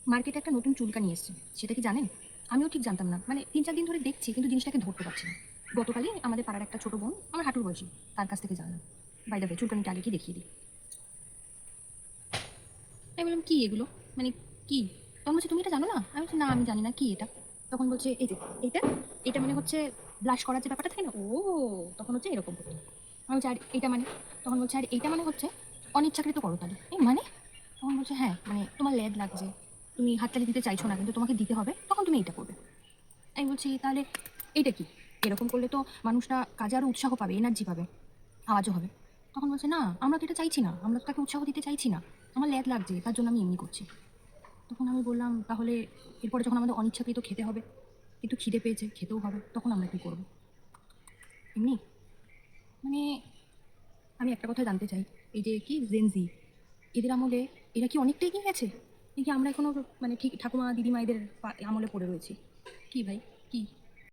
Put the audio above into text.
মার্কেটে একটা নতুন চুলকানি এসছে, সেটা কি জানেন? আমিও ঠিক জানতাম না, মানে 3-4 দিন ধরে দেখছি কিন্তু জিনিসটাকে ধরতে পারছি না। গতকালই আমাদের পাড়ার একটা ছোট বোন, আমার হাঁটুর বয়সী, তার কাছ থেকে জানলাম। বাই দ্য ওয়ে, চুলকানিটা আগে কি দেখিয়ে দিই। আমি বললাম, কি এগুলো, মানে কি? তখন বলছে, তুমি এটা জানো না? আমি বলছি, না আমি জানি না, কি এটা? তখন বলছে, এই যে এইটা, এটা মানে হচ্ছে ব্লাশ করার যে ব্যাপারটা থাকে না, ও তখন হচ্ছে এরকম করতে। আমি বলছি, আর এইটা মানে? তখন বলছে, আর এইটা মানে হচ্ছে অনিচ্ছাকৃত করতালি। এই মানে? তখন বলছে, হ্যাঁ মানে তোমার লেদ লাগছে, তুমি হাততালি দিতে চাইছো না কিন্তু তোমাকে দিতে হবে, তখন তুমি এইটা করবে। আমি বলছি, তাহলে এইটা কি? এরকম করলে তো মানুষটা কাজে আরো উৎসাহ পাবে, এনার্জি পাবে, আওয়াজও হবে। তখন বলছে, না আমরা তো এটা চাইছি না, আমরা তো তাকে উৎসাহ দিতে চাইছি না, আমার ল্যাদ লাগছে তার জন্য আমি এমনি করছি। তখন আমি বললাম, তাহলে এরপরে যখন আমাদের অনিচ্ছাকৃত খেতে হবে, কিন্তু খিদে পেয়েছে, খেতেও হবে, তখন আমরা কি করবো? এমনি, মানে আমি একটা কথা জানতে চাই, এই যে কি জেনজি, এদের আমলে এরা কি অনেকটা এগিয়ে গেছে, নাকি আমরা এখনো মানে ঠিক ঠাকুমা দিদিমা এদের আমলে পড়ে রয়েছি? কি ভাই, কি?